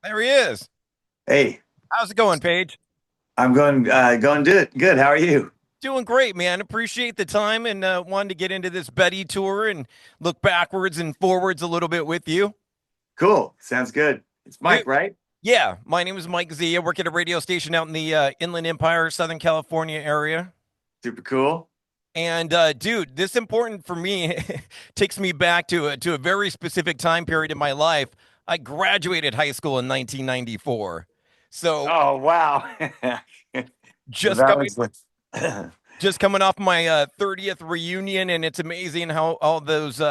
There he is. Hey, How's it going, Paige? I'm going good. Good. How are you? Doing great, man. Appreciate the time and wanted to get into this Betty tour and look backwards and forwards a little bit with you. Cool. Sounds good. It's Dude, Mike, right? yeah, my name is Mike Z. I work at a radio station out in the Inland Empire, Southern California area. Super cool. And dude, this important for me takes me back to a very specific time period in my life. I graduated high school in 1994. So Oh, wow. So just that coming was the just coming off my 30th reunion, and it's amazing how all those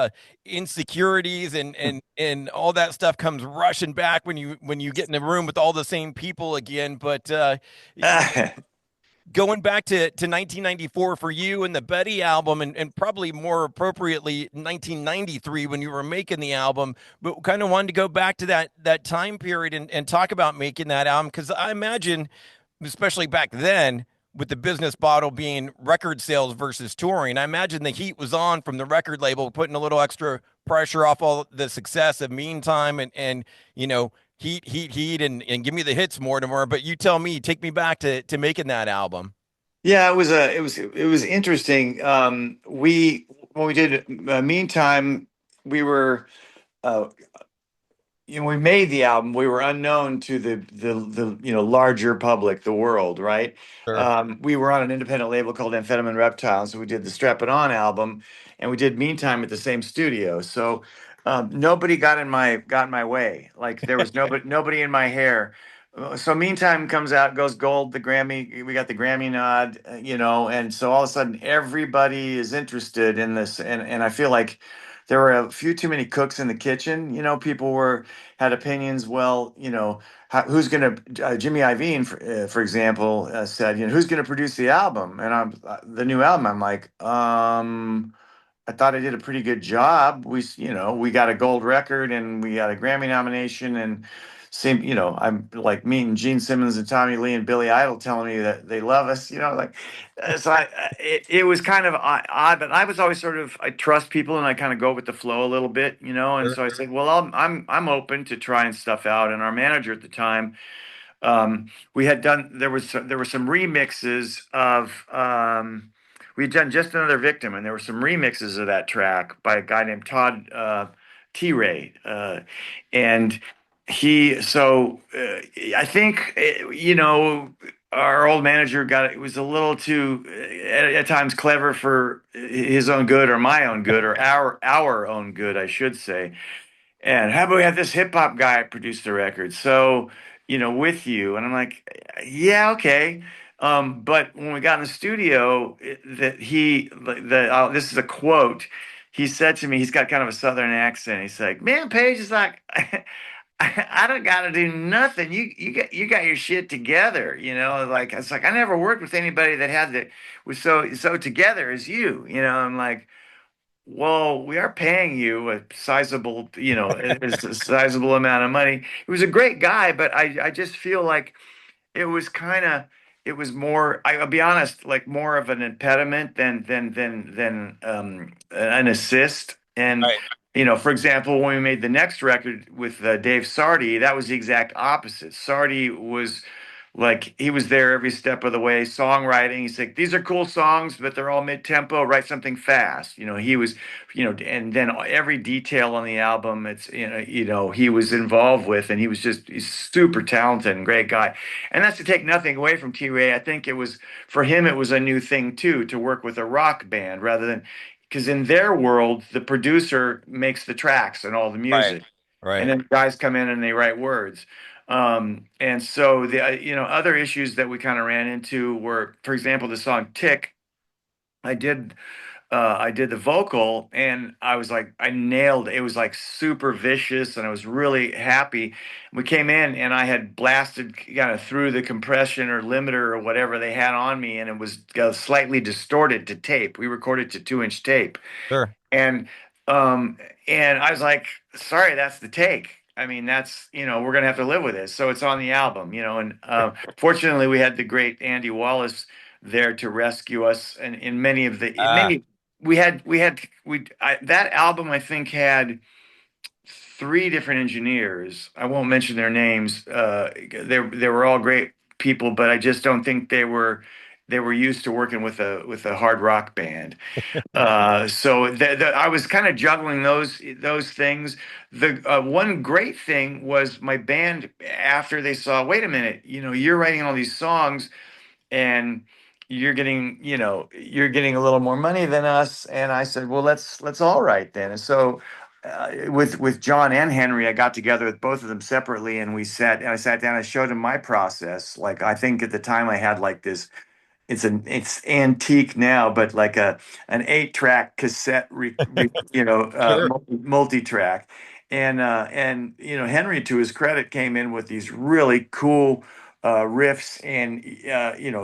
insecurities and all that stuff comes rushing back when you get in a room with all the same people again. But going back to 1994 for you and the Betty album, and probably more appropriately 1993 when you were making the album, but kind of wanted to go back to that time period and talk about making that album because I imagine, especially back then, with the business model being record sales versus touring, I imagine the heat was on from the record label, putting a little extra pressure off all the success of Meantime and you know heat, and give me the hits more and more. But you tell me, take me back to making that album. yeah, it was interesting. We when we did Meantime, we were uh, we made the album. We were unknown to the larger public, the world, right? Sure. We were on an independent label called Amphetamine Reptile, so we did the Strap It On album, and we did Meantime at the same studio. So nobody got in my way. Like there was nobody in my hair. So Meantime comes out, goes gold. The Grammy, we got the Grammy nod, and so all of a sudden everybody is interested in this, and I feel like there were a few too many cooks in the kitchen. People had opinions. Well, who's going to, Jimmy Iovine, for example, said, who's going to produce the album? And the new album. I'm like, I thought I did a pretty good job. We got a gold record and we got a Grammy nomination and same, I'm like meeting Gene Simmons and Tommy Lee and Billy Idol telling me that they love us, like, so it was kind of odd, but I was always I trust people and I kind of go with the flow a little bit, and Sure. so I said, well, I'm open to trying stuff out. And our manager at the time, we had done there were some remixes of we had done Just Another Victim, and there were some remixes of that track by a guy named Todd T. Ray, and I think our old manager got it was a little too at times clever for his own good or my own good or our own good, I should say. And how about we have this hip hop guy produce the record? So, with you. And I'm like, yeah, okay. But when we got in the studio, this is a quote. He said to me, he's got kind of a southern accent. He's like, man, Paige is like, I don't got to do nothing. You got your shit together. Like it's like I never worked with anybody that was so together as you. I'm like, well, we are paying you a sizable, it's a sizable amount of money. He was a great guy, but I just feel like it was kind of, it was more, I'll be honest, like more of an impediment than an assist. And, Right. for example, when we made the next record with Dave Sardi, that was the exact opposite. Sardi was like he was there every step of the way, songwriting. He's like, these are cool songs, but they're all mid-tempo. Write something fast. He was, and then every detail on the album, it's he was involved with, and he's super talented and great guy. And that's to take nothing away from T. Ray. I think it was for him, it was a new thing too to work with a rock band rather than because in their world, the producer makes the tracks and all the Right. music, and Right. then guys come in and they write words. And so the other issues that we kind of ran into were, for example, the song "Tick." I did I did the vocal and I was like, I nailed it. It was like super vicious and I was really happy. We came in and I had blasted kind of through the compression or limiter or whatever they had on me and it was slightly distorted to tape. We recorded to 2-inch tape. Sure. And um and I was like, sorry, that's the take. I mean, that's, we're gonna have to live with this. So it's on the album, and fortunately we had the great Andy Wallace there to rescue us and in Ah, many that album I think had three different engineers. I won't mention their names. They were all great people, but I just don't think they were used to working with a hard rock band. So I was kind of juggling those things. The one great thing was my band after they saw, wait a minute, you're writing all these songs and you're getting a little more money than us. And I said, well, let's all write then. And so with John and Henry, I got together with both of them separately, and I sat down and showed them my process. Like, I think at the time I had like this, it's antique now, but like an 8-track cassette, Sure. multi-track, and Henry, to his credit, came in with these really cool riffs, and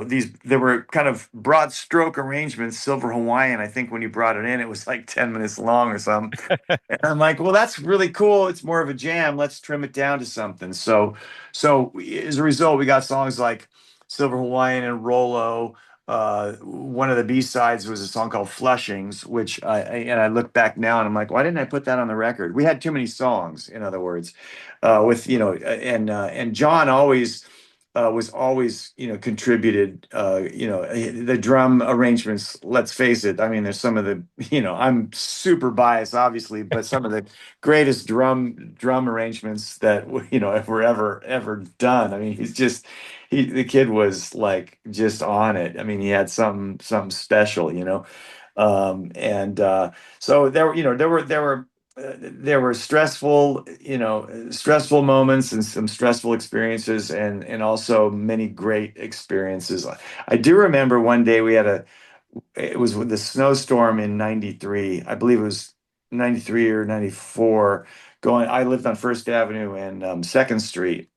these there were kind of broad stroke arrangements, Silver Hawaiian. I think when he brought it in, it was like 10 minutes long or something. And I'm like, well, that's really cool. It's more of a jam. Let's trim it down to something. So as a result, we got songs like Silver Hawaiian and Rolo. One of the B-sides was a song called Flushings, which I look back now and I'm like, why didn't I put that on the record? We had too many songs, in other words, with and John always was always contributed the drum arrangements. Let's face it, I mean, there's some of the I'm super biased obviously, but some of the greatest drum arrangements that were ever done. I mean, the kid was like just on it. I mean, he had something special, and so there were stressful moments and some stressful experiences, and also many great experiences. I do remember one day it was with the snowstorm in 93. I believe it was 93 or 94. I lived on First Avenue and Second Street,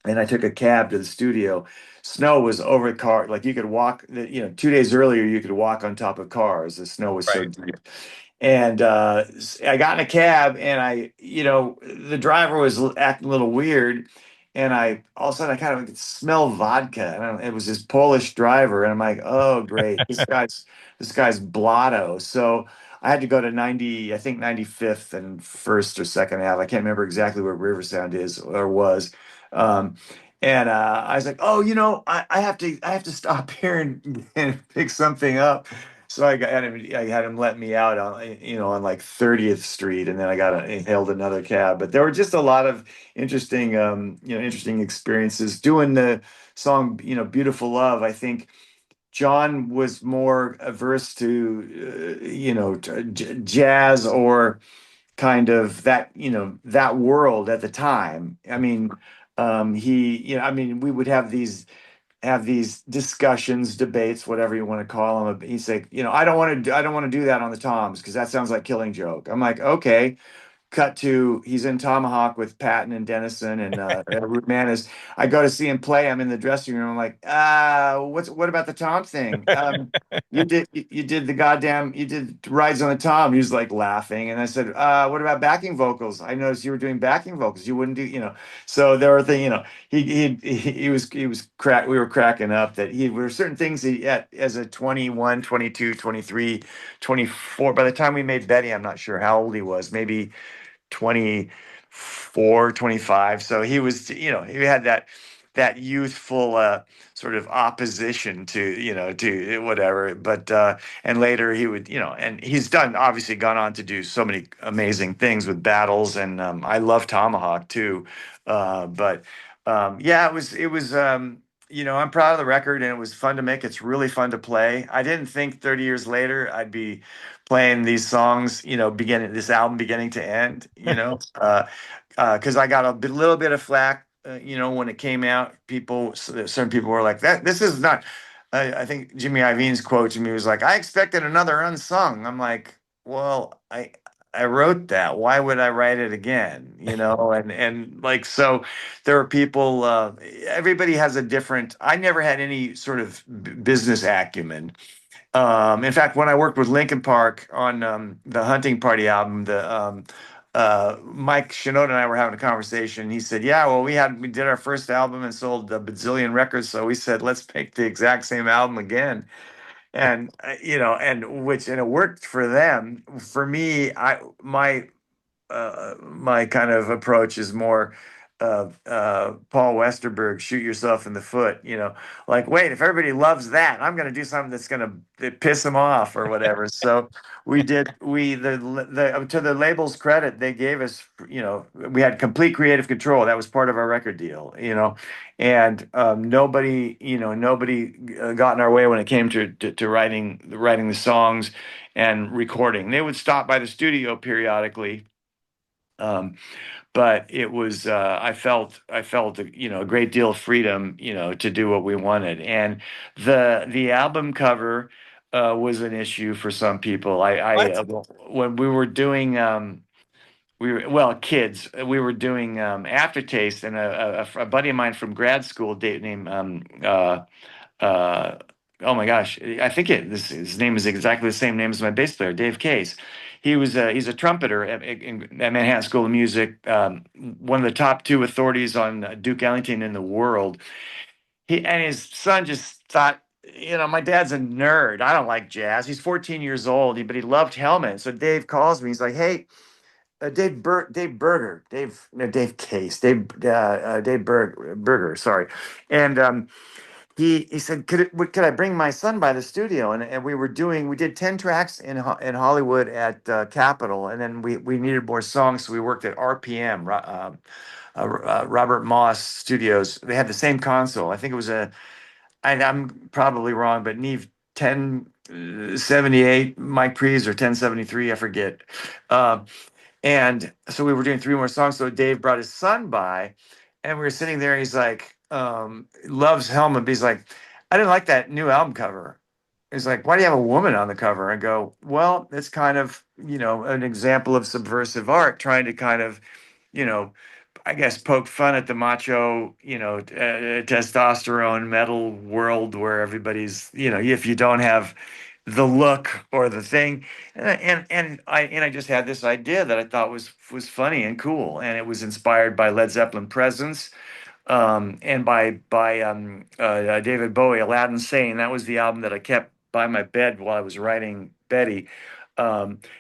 and I took a cab to the studio. Snow was over the car, like you could walk. 2 days earlier you could walk on top of cars. The snow was so Right. deep, and I got in a cab, and the driver was acting a little weird, and I all of a sudden I kind of could smell vodka, and it was this Polish driver, and I'm like, oh great, this guy's blotto. So I had to go to 90, I think 95th and First or Second Ave. I can't remember exactly where Riversound is or was. Um, and I was like, oh, I have to stop here and pick something up. So I had him let me out on like 30th Street, and then I hailed another cab. But there were just a lot of interesting experiences doing the song, "Beautiful Love." I think John was more averse to, jazz or kind of that world at the time. I mean, we would have these discussions, debates, whatever you want to call them. He's like, I don't want to do that on the toms because that sounds like Killing Joke. I'm like, okay. Cut to he's in Tomahawk with Patton and Dennison and Root Manis. I go to see him play. I'm in the dressing room. I'm like, what about the Tom thing? You did Rides on the Tom. He was like laughing, and I said, what about backing vocals? I noticed you were doing backing vocals. You wouldn't do. So there were things, he was crack. We were cracking up that there were certain things as a 21, 22, 23, 24. By the time we made Betty, I'm not sure how old he was. Maybe 24, 25. So he had that youthful sort of opposition to whatever. But and later he would, and he's obviously gone on to do so many amazing things with Battles, and I love Tomahawk too. But yeah, I'm proud of the record, and it was fun to make. It's really fun to play. I didn't think 30 years later I'd be playing these songs, this album beginning to end, because I got little bit of flack, when it came out. Certain people were like, "That this is not." I think Jimmy Iovine's quote to me was like, "I expected another unsung." I'm like, "Well, I wrote that. Why would I write it again?" And like so, there are people. Everybody has a different. I never had any sort of business acumen. In fact, when I worked with Linkin Park on the Hunting Party album, the Mike Shinoda and I were having a conversation. He said, "Yeah, well, we did our first album and sold a bazillion records, so we said let's make the exact same album again." And it worked for them. For me, my kind of approach is more Paul Westerberg, shoot yourself in the foot. Like, wait, if everybody loves that, I'm going to do something that's going to piss them off or whatever. So we did. The to the label's credit, they gave us. We had complete creative control. That was part of our record deal. And nobody got in our way when it came to writing the songs and recording. They would stop by the studio periodically, um, but it was I felt a great deal of freedom, to do what we wanted. And the album cover was an issue for some people. What? When we were doing we were well kids we were doing Aftertaste, and a buddy of mine from grad school, Dave, named uh, oh my gosh, I think his name is exactly the same name as my bass player, Dave Case. He's a trumpeter at Manhattan School of Music, one of the top two authorities on Duke Ellington in the world. He and his son just thought, my dad's a nerd. I don't like jazz. He's 14 years old, but he loved Hellman. So Dave calls me. He's like, "Hey, Dave Berger, Dave, no, Dave Case, Dave Berger, sorry." And he said, could I bring my son by the studio? And we did 10 tracks in Hollywood at Capitol, and then we needed more songs, so we worked at RPM, Robert Moss Studios. They had the same console. I think it was I'm probably wrong, but Neve 1078 Mike Prees or 1073, I forget. Uh, and so we were doing three more songs. So Dave brought his son by, and we were sitting there. He's like, loves Helmet, but he's like, I didn't like that new album cover. He's like, why do you have a woman on the cover? I go, well, it's kind of, an example of subversive art, trying to kind of, you know, I guess poke fun at the macho, testosterone metal world where everybody's, if you don't have the look or the thing, and I just had this idea that I thought was funny and cool, and it was inspired by Led Zeppelin Presence, and by David Bowie, Aladdin Sane. That was the album that I kept by my bed while I was writing Betty,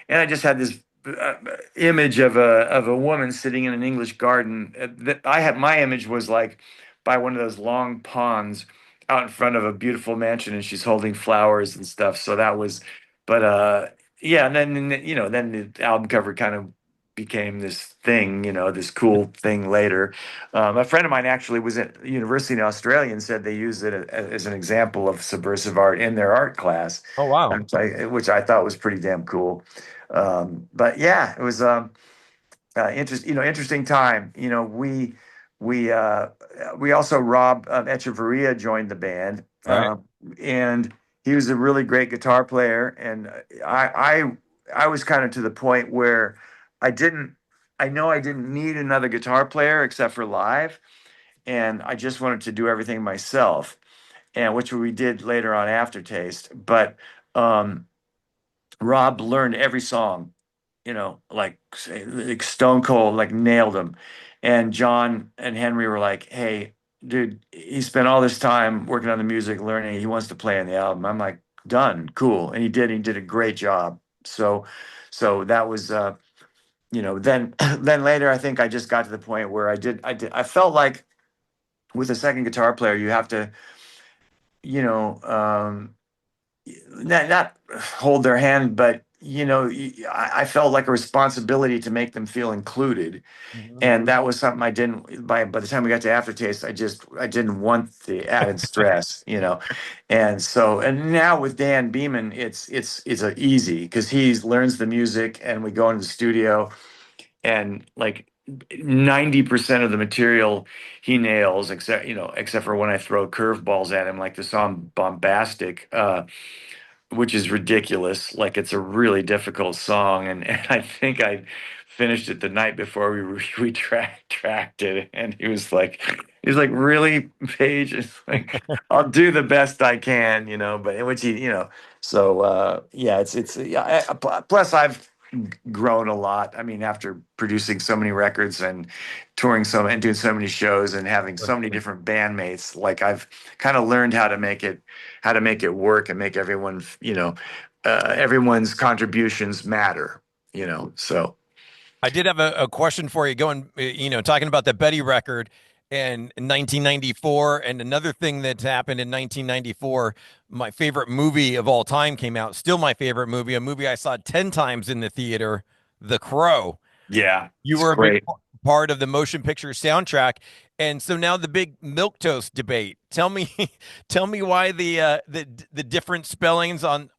and I just had this uh, image of a woman sitting in an English garden. That I had my image was like by one of those long ponds out in front of a beautiful mansion, and she's holding flowers and stuff. So that was, but yeah, and then the album cover kind of became this thing, this cool thing later. A friend of mine actually was at university in Australia and said they used it as an example of subversive art in their art class, Oh, wow. which I thought was pretty damn cool. But yeah, it was interesting time. We uh, we also Rob Echeverria joined the band, Right. and he was a really great guitar player. And I was kind of to the point where I didn't. I know I didn't need another guitar player except for live, and I just wanted to do everything myself, and which we did later on Aftertaste. But um, Rob learned every song, like Stone Cold, like nailed them. And John and Henry were like, "Hey, dude, he spent all this time working on the music, learning. He wants to play on the album." I'm like, "Done, cool." And he did. He did a great job. So that was, Then then later, I think I just got to the point where I felt like with a second guitar player, you have to, you know, not hold their hand, but I felt like a responsibility to make them feel included, Mhm. and that was something I didn't. By the time we got to Aftertaste, I didn't want the added stress, and now with Dan Beeman, it's a easy because he learns the music, and we go into the studio, and like 90% of the material he nails, except for when I throw curveballs at him, like the song "Bombastic." Which is ridiculous. Like it's a really difficult song, and I think I finished it the night before we tracked it, and he was like, "Really, Paige?" It's like, "I'll do the best I can," but which so yeah, it's yeah. Plus, I've grown a lot. I mean, after producing so many records and touring and doing so many shows and having so many different bandmates, like I've kind of learned how to make it work and make everyone's contributions matter. So I did have a question for you going, talking about the Betty record in 1994. And another thing that happened in 1994, my favorite movie of all time came out. Still my favorite movie, a movie I saw 10 times in the theater, The Crow. Yeah, You it's were a big great. part of the motion picture soundtrack. And so now the big Milktoast debate. Tell me, tell me why the different spellings on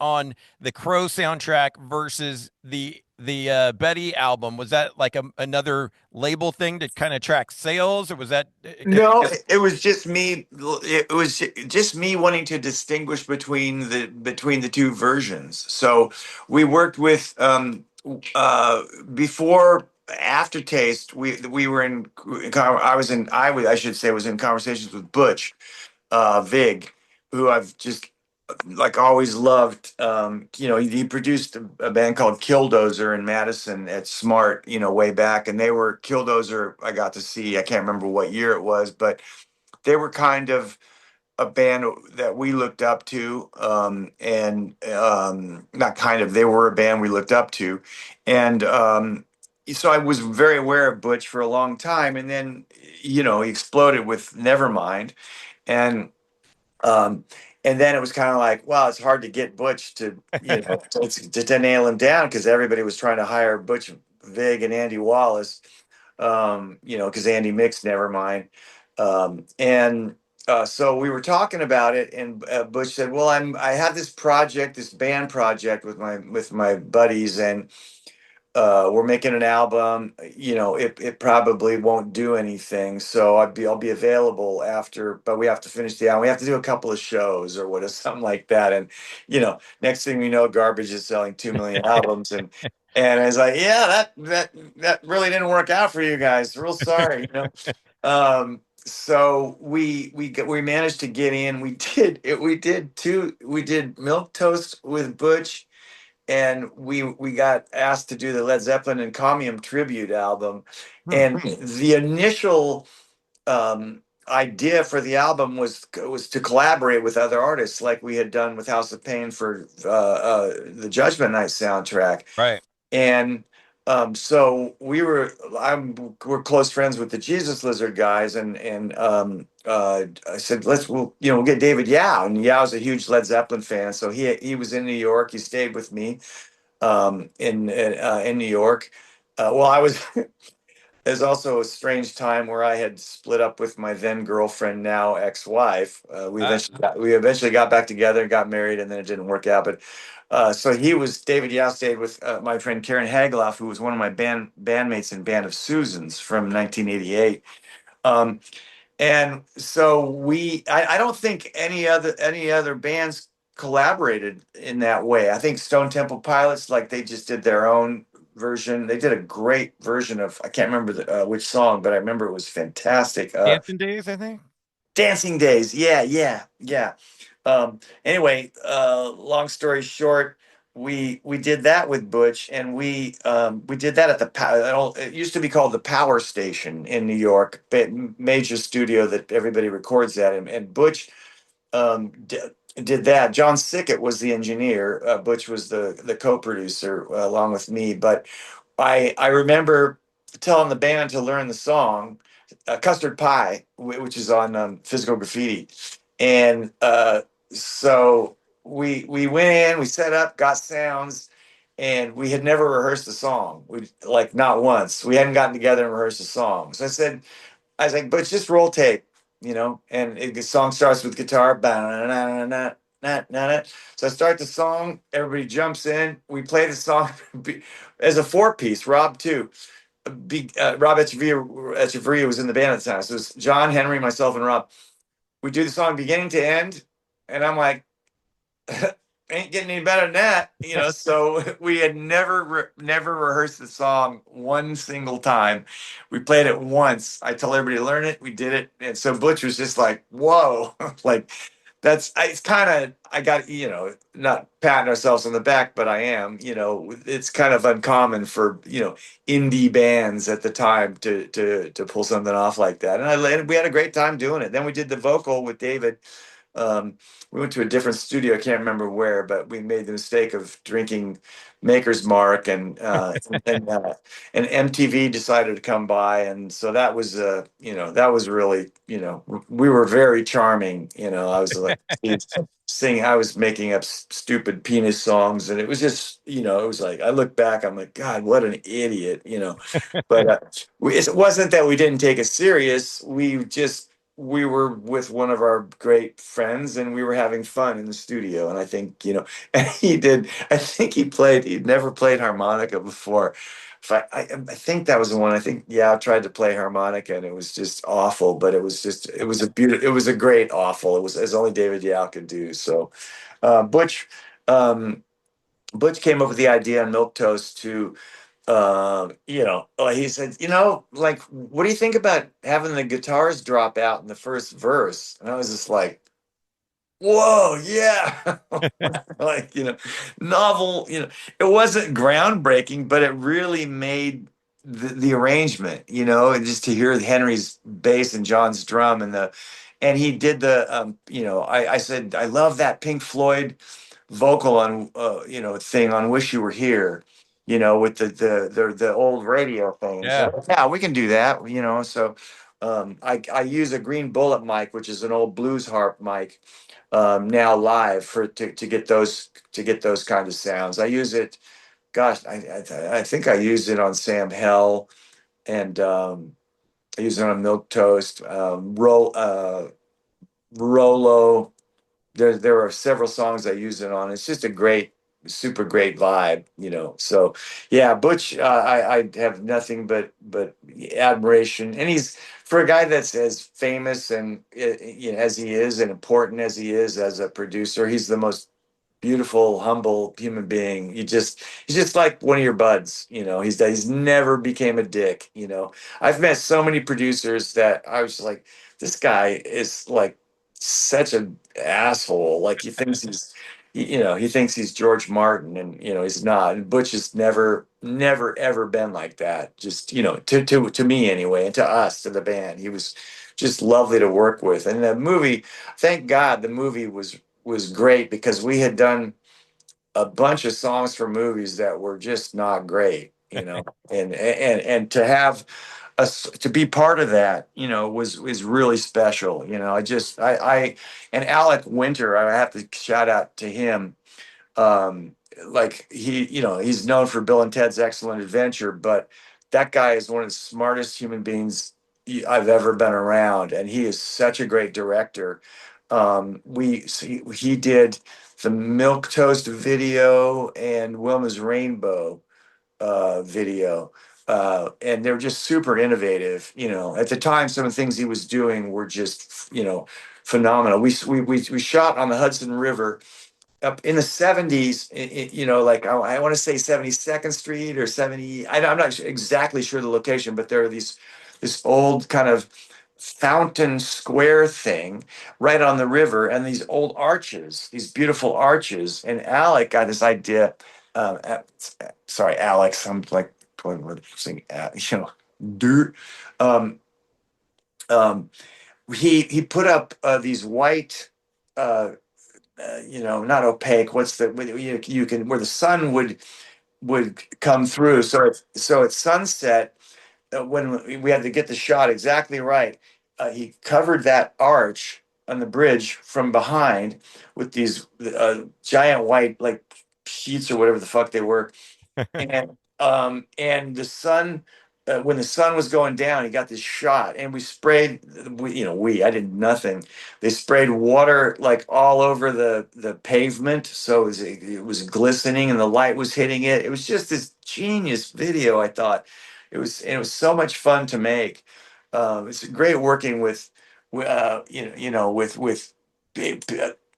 the Crow soundtrack versus the Betty album. Was that like another label thing to kind of track sales, or was that No, it was just me. It was just me wanting to distinguish between the two versions. So we worked with uh, before Aftertaste. We were in. I should say was in conversations with Butch Vig, who I've just like always loved. He produced a band called Killdozer in Madison at Smart, way back, and they were Killdozer. I got to see. I can't remember what year it was, but they were kind of a band that we looked up to, and not kind of. They were a band we looked up to, and so I was very aware of Butch for a long time, and then he exploded with Nevermind, and um, and then it was kind of like, well, it's hard to get Butch to, to nail him down because everybody was trying to hire Butch Vig and Andy Wallace, because Andy mixed Nevermind. And So we were talking about it, and Butch said, "Well, I have this project, this band project with my buddies, and we're making an album. It probably won't do anything, so I'll be available after, but we have to finish the album. We have to do a couple of shows or what, something like that. And next thing we know, Garbage is selling 2 million albums, and I was like, yeah, that really didn't work out for you guys. Real sorry. So we managed to get in. We did Milk Toast with Butch, and we got asked to do the Led Zeppelin and Comium tribute album. Hmm. And the initial idea for the album was to collaborate with other artists, like we had done with House of Pain for the Judgment Night soundtrack. Right. And so we're close friends with the Jesus Lizard guys, and I said, we'll get David Yao, and Yao's a huge Led Zeppelin fan, so he was in New York. He stayed with me in New York. Well, I was. There's also a strange time where I had split up with my then girlfriend, now ex-wife. Ah, We eventually got back together and got married, and then it didn't work out. But so David Yao stayed with my friend Karen Hageloff, who was one of my bandmates in Band of Susans from 1988. Um, and so I don't think any other bands collaborated in that way. I think Stone Temple Pilots, like, they just did their own version. They did a great version of, I can't remember which song, but I remember it was fantastic. Dancing Days, I think. Dancing Days. Yeah, yeah, yeah. Anyway, long story short, we did that with Butch, and we did that at it used to be called the Power Station in New York, major studio that everybody records at, and Butch did that. John Sickett was the engineer. Butch was the co-producer along with me. But I remember telling the band to learn the song "Custard Pie," which is on Physical Graffiti, and so we went in, we set up, got sounds. And we had never rehearsed the song. We, like, not once. We hadn't gotten together and rehearsed a song. So I was like, but just roll tape, and the song starts with guitar. Ba-na-na-na-na-na-na. So I start the song, everybody jumps in, we play the song as a four-piece, Rob too. Rob Echeverria was in the band at the time. So it was John, Henry, myself, and Rob. We do the song beginning to end, and I'm like, ain't getting any better than that. So we had never rehearsed the song one single time. We played it once. I told everybody to learn it. We did it, and so Butch was just like, "Whoa!" Like, it's kind of, I got, not patting ourselves on the back, but I am. It's kind of uncommon for indie bands at the time to pull something off like that, and we had a great time doing it. Then we did the vocal with David. we went to a different studio. I can't remember where, but we made the mistake of drinking Maker's Mark, and, uh, and MTV decided to come by, and so that was that was really, we were very charming. I was like singing, I was making up stupid penis songs, and it was just, it was like, I look back, I'm like, God, what an idiot. But it wasn't that we didn't take it serious. We were with one of our great friends, and we were having fun in the studio. And I think, and I think he'd never played harmonica before. If I think that was the one. I think, yeah, I tried to play harmonica, and it was just awful, but it was a beautiful, it was a great awful. It was as only David Yow could do. So, uh, Butch, um, Butch came up with the idea on Milktoast to, he said, like, what do you think about having the guitars drop out in the first verse? And I was just like, whoa, yeah. Like, novel, it wasn't groundbreaking, but it really made the arrangement, and just to hear Henry's bass and John's drum and he did I said, I love that Pink Floyd vocal on, thing on Wish You Were Here, with the old radio thing. And Yeah. so, yeah, we can do that, so I use a Green Bullet mic, which is an old blues harp mic, now live to get those kind of sounds. I use it. Gosh, I think I used it on Sam Hell, and I use it on Milk Toast, Rolo. There are several songs I use it on. It's just a great, super great vibe, So yeah, Butch, I have nothing but admiration, and he's, for a guy that's as famous and, as he is, and important as he is as a producer, he's the most beautiful, humble human being. He's just like one of your buds. He's never became a dick. I've met so many producers that I was like, this guy is like such an asshole. Like, he thinks he's George Martin, and he's not. And Butch has never ever been like that. Just, to me anyway, and to us, to the band, he was just lovely to work with. And the movie, thank God, the movie was great, because we had done a bunch of songs for movies that were just not great, and to have us to be part of that, was really special. I just I and Alec Winter, I have to shout out to him. Like, he's known for Bill and Ted's Excellent Adventure, but that guy is one of the smartest human beings I've ever been around, and he is such a great director. He did the Milk Toast video and Wilma's Rainbow video. And they're just super innovative. At the time, some of the things he was doing were just, phenomenal. We shot on the Hudson River up in the 70s, like, I want to say 72nd Street or 70. I'm not exactly sure the location, but there are this old kind of fountain square thing right on the river, and these old arches, these beautiful arches. And Alec got this idea. Um, uh, Sorry, Alex. I'm like saying, dirt. Um, um, he put up these white. Not opaque. What's the you can where the sun would come through. So at sunset, when we had to get the shot exactly right, he covered that arch on the bridge from behind with these giant white, like, sheets or whatever the fuck they were, and the sun, when the sun was going down, he got this shot, and we sprayed, I did nothing. They sprayed water like all over the pavement, so it was glistening, and the light was hitting it. It was just this genius video, I thought. It was so much fun to make. It's great working with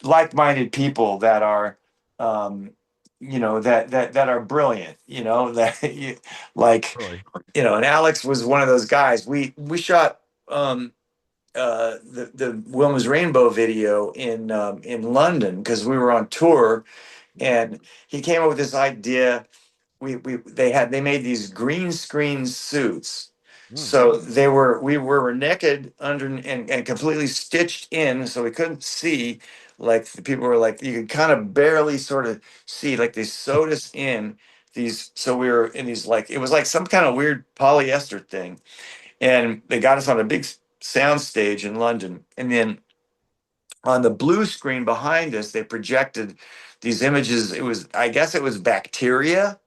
like-minded people that are, um, that are brilliant, that like, Really. and Alex was one of those guys. We shot the Wilma's Rainbow video in London, because we were on tour, and he came up with this idea. They made these green screen suits, Mm. So we were naked under and completely stitched in, so we couldn't see. Like the people were like, you could kind of barely sort of see, like they sewed us in these. So we were in these, like, it was like some kind of weird polyester thing. And they got us on a big sound stage in London. And then on the blue screen behind us, they projected these images. It was, I guess it was bacteria,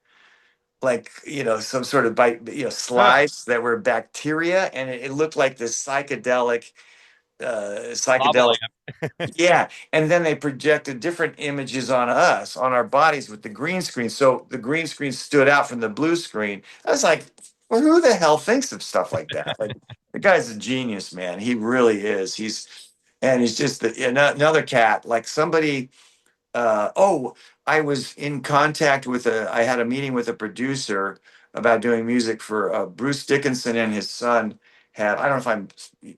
like, some sort of Huh. slides that were bacteria, and it looked like this psychedelic. Bobblehead. Yeah, and then they projected different images on us, on our bodies, with the green screen. So the green screen stood out from the blue screen. I was like, well, who the hell thinks of stuff like that? Like, the guy's a genius, man. He really is. He's just another cat. Like somebody, I was in contact with I had a meeting with a producer about doing music for Bruce Dickinson and his son. I don't know if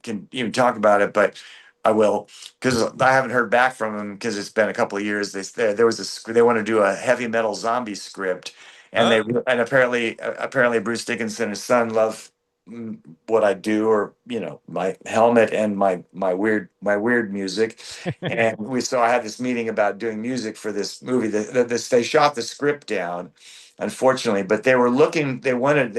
can even talk about it, but I will, because I haven't heard back from him because it's been a couple of years. There was they want to do a heavy metal zombie script, and Oh, apparently Bruce Dickinson and his son love mm, what I do, or my helmet and my weird music. And I had this meeting about doing music for this movie. They shot the script down, unfortunately, but they wanted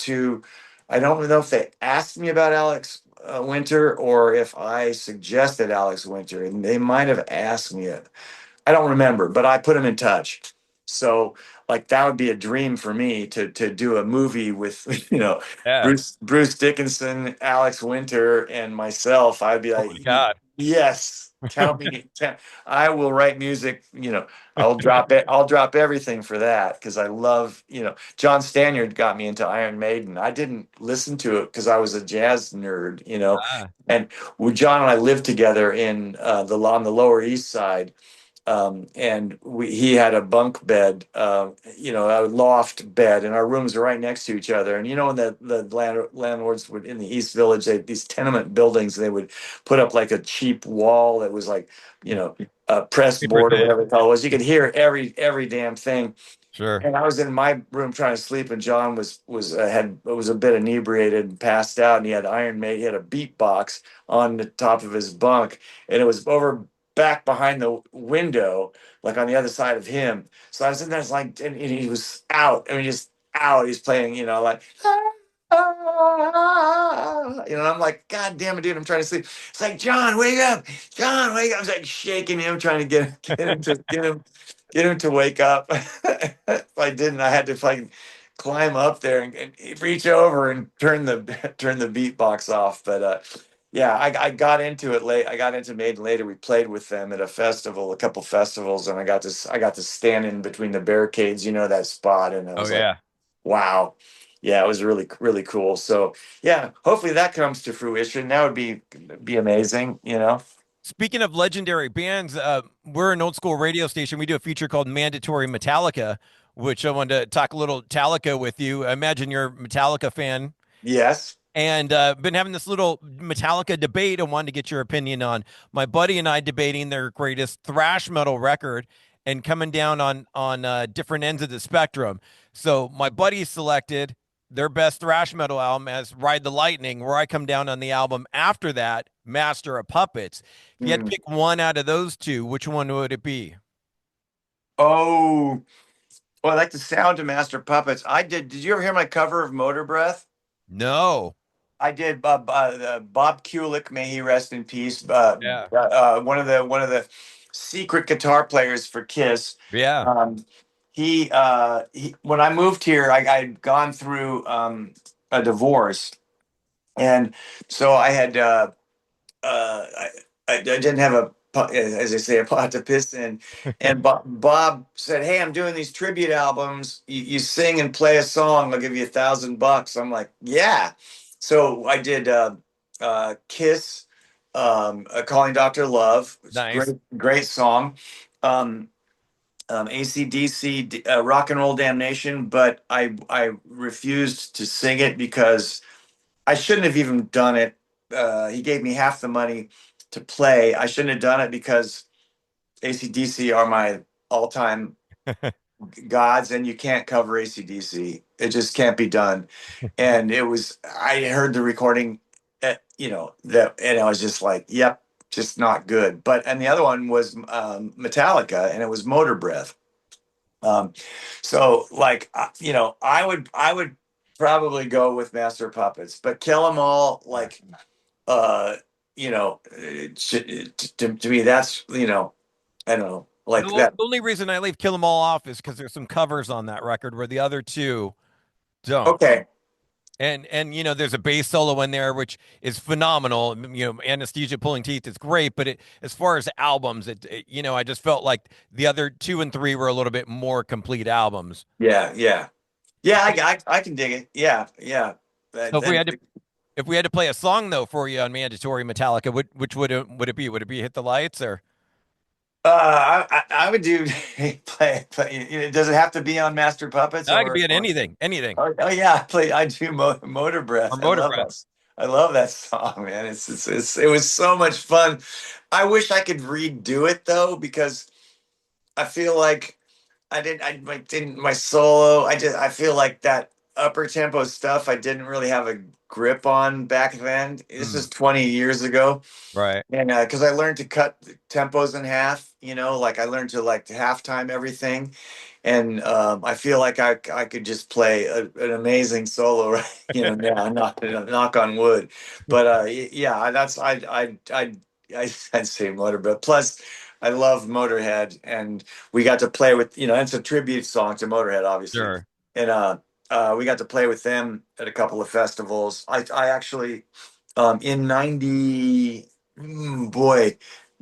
to. I don't know if they asked me about Alex Winter, or if I suggested Alex Winter, and they might have asked me it. I don't remember, but I put him in touch. So, like, that would be a dream for me to do a movie with yeah. Bruce Dickinson, Alex Winter, and myself. I'd be Oh like, my God. yes, count me. I will write music. I'll drop it. I'll drop everything for that, because I love. John Stanyard got me into Iron Maiden. I didn't listen to it because I was a jazz nerd. Ah, And John and I lived together in on the Lower East Side, and he had a bunk bed, a loft bed, and our rooms are right next to each other. And when the landlords would, in the East Village, these tenement buildings, they would put up like a cheap wall that was like, a press super board or thin. whatever the hell it was. You could hear every damn thing. Sure. And I was in my room trying to sleep, and John was a bit inebriated and passed out, and he had He had a beatbox on the top of his bunk, and it was over back behind the window, like on the other side of him. So I was in there, it's like, and he was out. I mean, just out. He's playing, like. And I'm like, God damn it, dude! I'm trying to sleep. It's like, John, wake up! John, wake up! I was like shaking him, trying to get him to wake up. If I didn't, I had to like climb up there and reach over and turn the beatbox off. But yeah, I got into it late. I got into Maiden later. We played with them at a couple festivals, and I got to stand in between the barricades, that spot, and I Oh was like, yeah. wow. Yeah, it was really really cool. So yeah, hopefully that comes to fruition. That would be amazing. Speaking of legendary bands, we're an old school radio station. We do a feature called Mandatory Metallica, which I wanted to talk a little Metallica with you. I imagine you're a Metallica fan, Yes. and been having this little Metallica debate. I wanted to get your opinion on my buddy and I debating their greatest thrash metal record and coming down on different ends of the spectrum. So my buddy selected their best thrash metal album as Ride the Lightning, where I come down on the album after that, Master of Puppets. If you had to Hmm. pick one out of those two, which one would it be? Oh, well, I like the sound of Master Puppets. Did you ever hear my cover of Motor Breath? No. I did. Bob Kulick, may he rest in peace. Yeah. One of the secret guitar players for Kiss. Yeah. Um, when I moved here, I'd gone through a divorce, and so I had uh, I, I didn't have as I say, a pot to piss in. And Bob said, "Hey, I'm doing these tribute albums. You sing and play a song. I'll give you $1,000." I'm like, "Yeah." So I did Kiss, "Calling Dr. Love." It's a Nice. great song. Um, AC/DC, "Rock and Roll Damnation," but I refused to sing it because I shouldn't have even done it. He gave me half the money to play. I shouldn't have done it because AC/DC are my all-time gods, and you can't cover AC/DC. It just can't be done. And it was, I heard the recording, that, and I was just like, yep, just not good. But, and the other one was Metallica, and it was Motor Breath. Um, so like, I would probably go with Master of Puppets, but Kill 'Em All, like, uh, to me, that's, I don't know, like that. The only reason I leave Kill 'Em All off is because there's some covers on that record where the other two don't. Okay. And there's a bass solo in there which is phenomenal. Anesthesia Pulling Teeth is great, but as far as albums, I just felt like the other two and three were a little bit more complete albums. Yeah, yeah. Yeah, I can dig it. Yeah, yeah. So And if we had to play a song though for you on Mandatory Metallica, which would it be? Would it be Hit the Lights or? I would do play. Does it have to be on Master Puppets I could be in or anything, oh yeah, I do Motor or Breath. I Motor love Breath. that. I love that song, man. It was so much fun. I wish I could redo it though, because I feel like didn't my solo. I feel like that upper tempo stuff I didn't really have a grip on back then. This Mm, is 20 years ago. right. And because I learned to cut the tempos in half, like I learned to like halftime everything, and I feel like I could just play an amazing solo, right? Now, knock on wood, but yeah, that's I'd say Motor, but plus I love Motorhead, and we got to play with, it's a tribute song to Motorhead, obviously, Sure. and we got to play with them at a couple of festivals. I actually in 90 boy,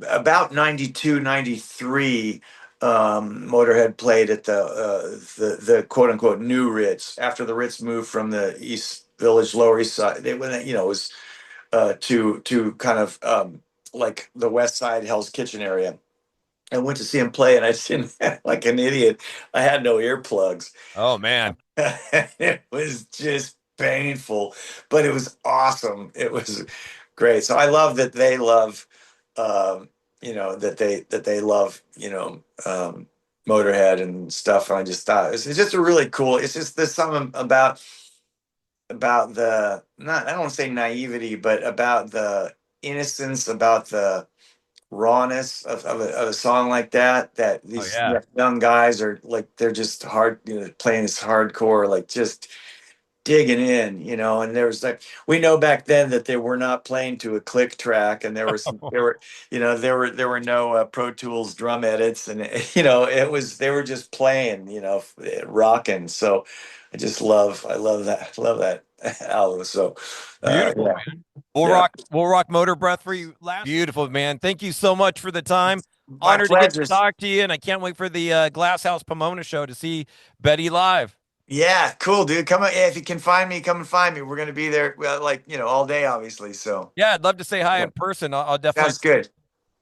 about 92, 93, Motorhead played at the quote unquote new Ritz after the Ritz moved from the East Village, Lower East Side. They went, it was to kind of like the West Side Hell's Kitchen area. I went to see him play, and I didn't, like an idiot, I had no earplugs. Oh man. It was just painful, but it was awesome. It was great. So I love that they love, that they love, Motorhead and stuff. And I just thought it's just a really cool. It's just there's something about the, not, I don't want to say naivety, but about the innocence, about the rawness of a song like that. That Oh these yeah. young guys are like, they're just hard, playing this hardcore, like just digging in, and there was like, we know back then that they were not playing to a click track, and there were no Pro Tools drum edits, and it was, they were just playing, rocking. So I love that album. So Beautiful, yeah, man. We'll yeah, rock Motor Breath for you last. Beautiful, man. Thank you so much for the time. my Honored to get to pleasure. talk to you, and I can't wait for the Glasshouse Pomona show to see Betty live. Yeah, cool, dude. Come on, yeah, if you can find me, come and find me. We're gonna be there, well, like, all day, obviously. So Yeah, I'd love to say hi yeah, in person. I'll definitely. sounds good.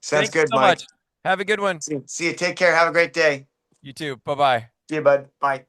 Sounds Thank you good, so Mike. much. Have a good one. See you. Take care. Have a great day. You too. Bye bye. See you, bud. Bye.